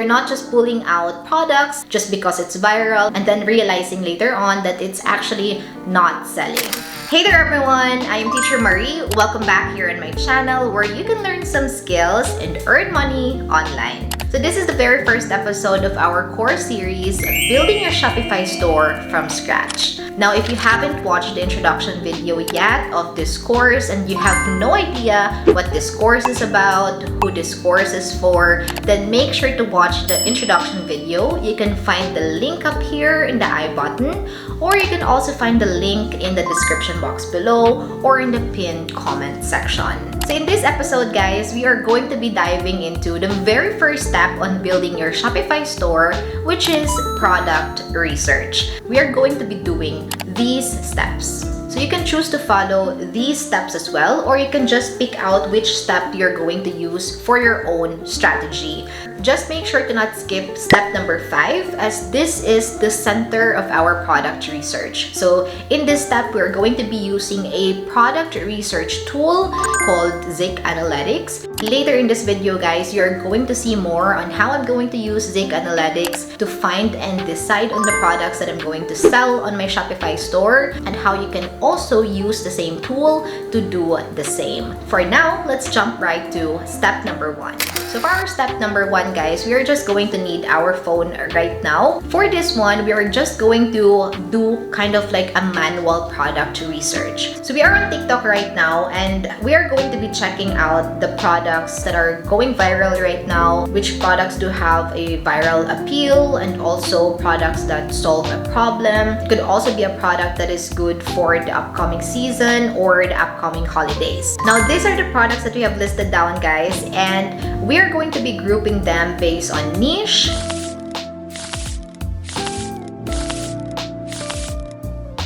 You're not just pulling out products just because it's viral and then realizing later on that it's actually not selling. Hey there everyone, I am Teacher Marie. Welcome back here on my channel where you can learn some skills and earn money online. So this is the very first episode of our course series, Building Your Shopify Store from Scratch. Now, if you haven't watched the introduction video yet of this course and you have no idea what this course is about, who this course is for, then make sure to watch the introduction video. You can find the link up here in the I button, or you can also find the link in the description box below or in the pinned comment section. So in this episode, guys, we are going to be diving into the very first step on building your Shopify store, which is product research. We are going to be doing these steps. So you can choose to follow these steps as well, or you can just pick out which step you're going to use for your own strategy. Just make sure to not skip step number 5, as this is the center of our product research. So in this step, we're going to be using a product research tool called ZikAnalytics. Later in this video, guys, you're going to see more on how I'm going to use ZikAnalytics to find and decide on the products that I'm going to sell on my Shopify store, and how you can also use the same tool to do the same. For now, let's jump right to step number 1. So for our step number 1, guys, we are just going to need our phone right now. For this one, we are just going to do kind of like a manual product research. So we are on TikTok right now, and we are going to be checking out the products that are going viral right now, which products do have a viral appeal, and also products that solve a problem. It could also be a product that is good for the upcoming season or the upcoming holidays. Now, these are the products that we have listed down, guys, and we are going to be grouping them based on niche.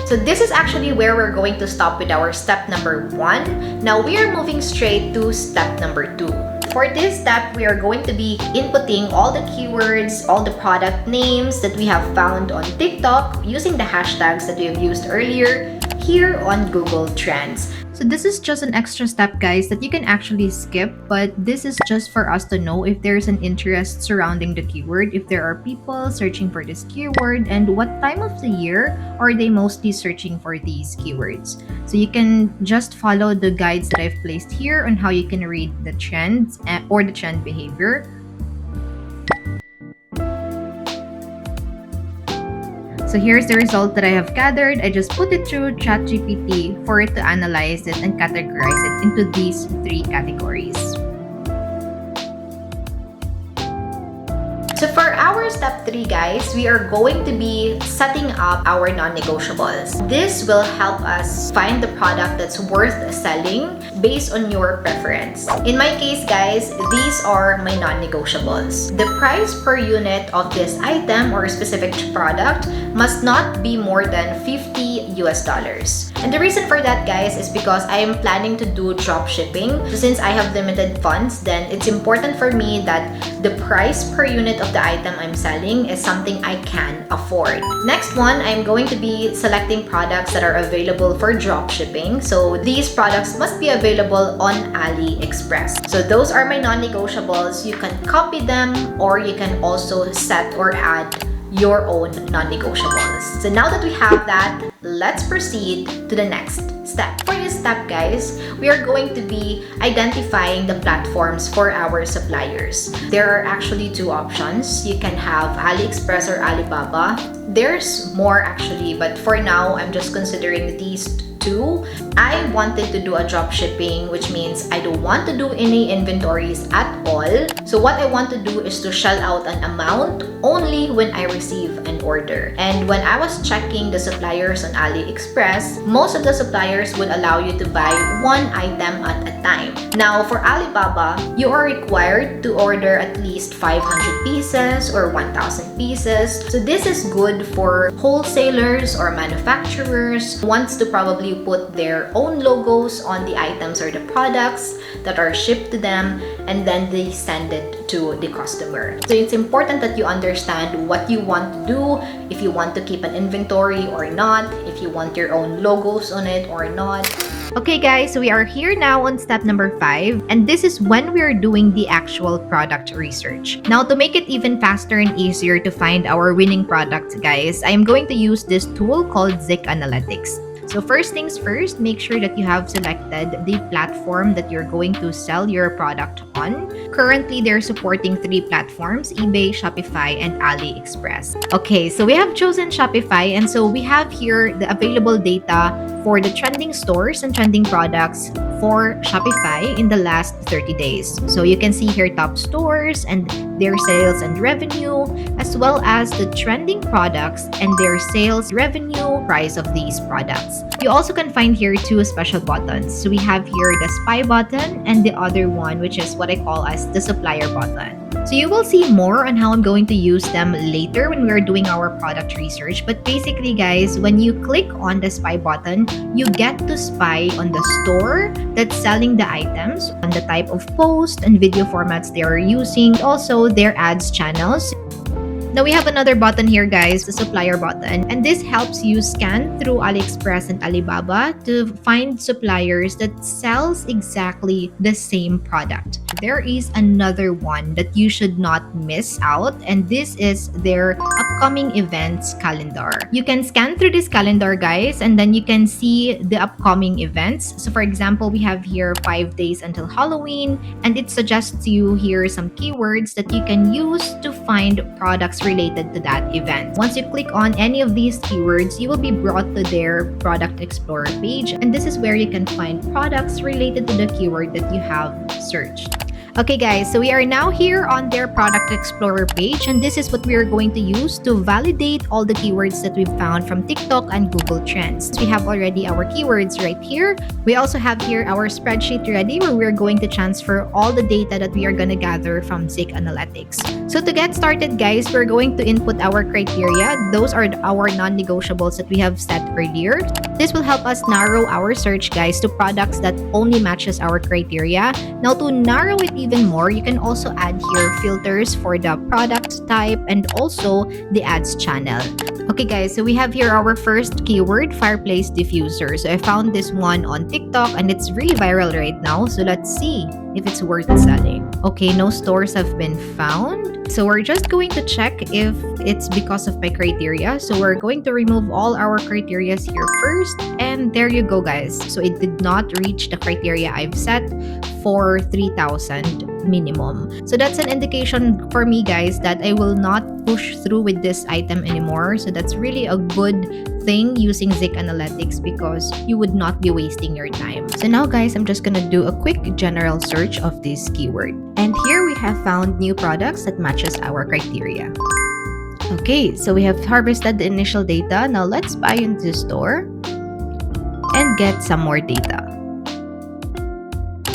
So this is actually where we're going to stop with our step number 1. Now we are moving straight to step number 2. For this step, we are going to be inputting all the keywords, all the product names that we have found on TikTok using the hashtags that we have used earlier here on Google Trends. So this is just an extra step, guys, that you can actually skip, but this is just for us to know if there's an interest surrounding the keyword, if there are people searching for this keyword, and what time of the year are they mostly searching for these keywords. So you can just follow the guides that I've placed here on how you can read the trends or the trend behavior. So here's the result that I have gathered. I just put it through ChatGPT for it to analyze it and categorize it into these 3 categories. So for our step 3, guys, we are going to be setting up our non-negotiables. This will help us find the product that's worth selling based on your preference. In my case, guys, these are my non-negotiables. The price per unit of this item or specific product must not be more than $50 US. And the reason for that, guys, is because I am planning to do drop shipping. So since I have limited funds, then it's important for me that the price per unit of the item I'm selling is something I can afford. Next one, I'm going to be selecting products that are available for drop shipping. So these products must be available on AliExpress. So those are my non-negotiables. You can copy them, or you can also set or add your own non-negotiables. So now that we have that, let's proceed to the next step. For this step, guys, we are going to be identifying the platforms for our suppliers. There are actually 2 options. You can have AliExpress or Alibaba. There's more actually, but for now, I'm just considering these 2. I wanted to do a drop shipping, which means I don't want to do any inventories at all. So what I want to do is to shell out an amount only when I receive an order. And when I was checking the suppliers on AliExpress, most of the suppliers would allow you to buy 1 item at a time. Now for Alibaba, you are required to order at least 500 pieces or 1,000 pieces. So this is good for wholesalers or manufacturers who wants to probably put their own logos on the items or the products that are shipped to them, and then they send it to the customer. So it's important that you understand what you want to do, if you want to keep an inventory or not, if you want your own logos on it or not. Okay guys, so we are here now on step number 5, and this is when we are doing the actual product research. Now, to make it even faster and easier to find our winning products, guys, I am going to use this tool called ZikAnalytics. So first things first, make sure that you have selected the platform that you're going to sell your product on. Currently, they're supporting 3 platforms: eBay, Shopify, and AliExpress. Okay, so we have chosen Shopify, and so we have here the available data for the trending stores and trending products for Shopify in the last 30 days. So you can see here top stores and their sales and revenue, as well as the trending products and their sales, revenue, price of these products. You also can find here 2 special buttons. So we have here the spy button and the other one, which is what I call as the supplier button. So you will see more on how I'm going to use them later when we're doing our product research. But basically, guys, when you click on the spy button, you get to spy on the store that's selling the items, on the type of post and video formats they are using, also their ads channels. Now we have another button here, guys, the supplier button, and this helps you scan through AliExpress and Alibaba to find suppliers that sells exactly the same product. There is another one that you should not miss out, and this is their upcoming events calendar. You can scan through this calendar, guys, and then you can see the upcoming events. So for example, we have here 5 days until Halloween, and it suggests you here some keywords that you can use to find products related to that event. Once you click on any of these keywords, you will be brought to their product explorer page, and this is where you can find products related to the keyword that you have searched. Okay guys, so we are now here on their product explorer page, and this is what we are going to use to validate all the keywords that we've found from TikTok and Google Trends. We have already our keywords right here. We also have here our spreadsheet ready where we're going to transfer all the data that we are going to gather from ZikAnalytics. So to get started, guys, we're going to input our criteria. Those are our non-negotiables that we have set earlier. This will help us narrow our search, guys, to products that only matches our criteria. Now, to narrow it even more, you can also add here filters for the product type and also the ads channel. Okay guys, so we have here our first keyword, fireplace diffuser. So I found this one on TikTok and it's really viral right now. So let's see if it's worth selling. Okay, no stores have been found. So we're just going to check if it's because of my criteria. So we're going to remove all our criteria here first. And there you go, guys. So it did not reach the criteria I've set for 3,000 minimum. So that's an indication for me, guys, that I will not push through with this item anymore. So that's really a good thing using ZikAnalytics because you would not be wasting your time. So now, guys, I'm just gonna do a quick general search of this keyword. And here we have found new products that matches our criteria. Okay, so we have harvested the initial data. Now let's buy into the store and get some more data.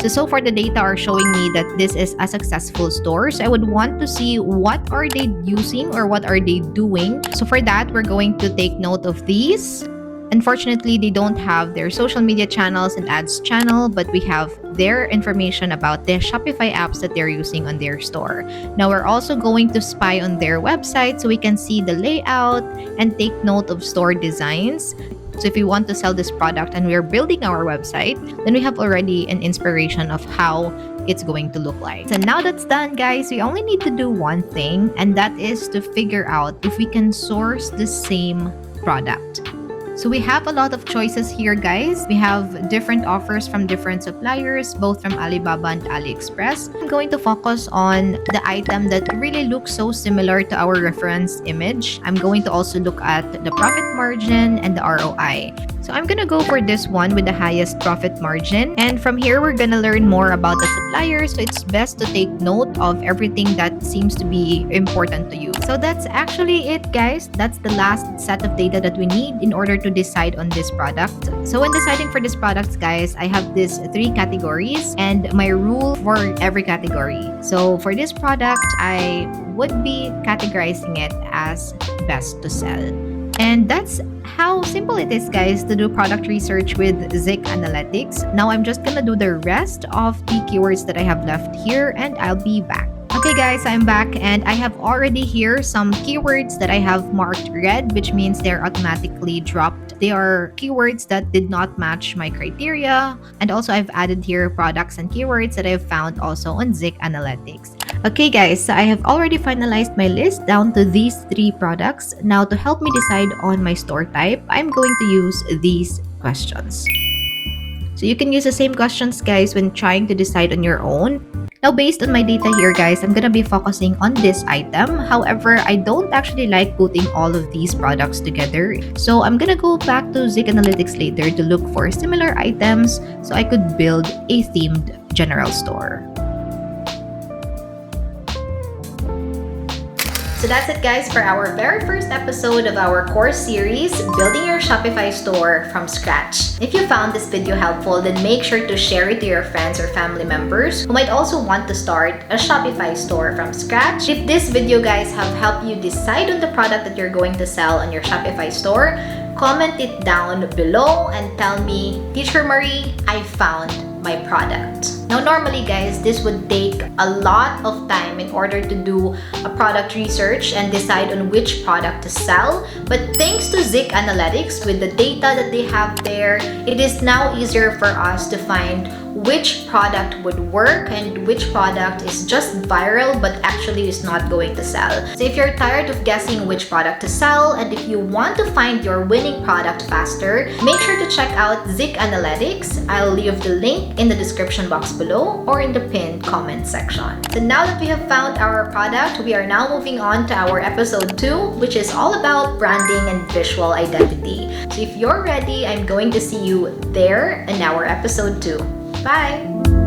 So far the data are showing me that this is a successful store. So I would want to see what are they using or what are they doing. So for that, we're going to take note of these. Unfortunately, they don't have their social media channels and ads channel, but we have their information about the Shopify apps that they're using on their store. Now, we're also going to spy on their website so we can see the layout and take note of store designs. So if we want to sell this product and we're building our website, then we have already an inspiration of how it's going to look like. So now that's done, guys, we only need to do one thing, and that is to figure out if we can source the same product. So we have a lot of choices here, guys. We have different offers from different suppliers, both from Alibaba and AliExpress. I'm going to focus on the item that really looks so similar to our reference image. I'm going to also look at the profit margin and the ROI. So I'm gonna go for this one with the highest profit margin. And from here, we're gonna learn more about the suppliers. So it's best to take note of everything that seems to be important to you. So that's actually it, guys. That's the last set of data that we need in order to decide on this product. So when deciding for this product, guys, I have these 3 categories and my rule for every category. So for this product, I would be categorizing it as best to sell. And that's how simple it is, guys, to do product research with ZikAnalytics. Now I'm just gonna do the rest of the keywords that I have left here and I'll be back. Okay guys, I'm back and I have already here some keywords that I have marked red, which means they're automatically dropped they are keywords that did not match my criteria. And also I've added here products and keywords that I've found also on ZikAnalytics. Okay guys, so I have already finalized my list down to these 3 products. Now to help me decide on my store type, I'm going to use these questions. So you can use the same questions guys when trying to decide on your own. Now based on my data here guys, I'm gonna be focusing on this item. However, I don't actually like putting all of these products together. So I'm gonna go back to ZikAnalytics later to look for similar items so I could build a themed general store. So that's it guys for our very first episode of our course series, Building Your Shopify Store from Scratch. If you found this video helpful, then make sure to share it to your friends or family members who might also want to start a Shopify store from scratch. If this video guys have helped you decide on the product that you're going to sell on your Shopify store, comment it down below and tell me, Teacher Marie, I found my product. Now normally guys, this would take a lot of time in order to do a product research and decide on which product to sell. But thanks to ZikAnalytics, with the data that they have there, it is now easier for us to find which product would work and which product is just viral but actually is not going to sell. So if you're tired of guessing which product to sell and if you want to find your winning product faster, make sure to check out ZikAnalytics. I'll leave the link in the description box below or in the pinned comment section. So now that we have found our product, we are now moving on to our episode 2, which is all about branding and visual identity. So if you're ready, I'm going to see you there in our episode 2. Bye!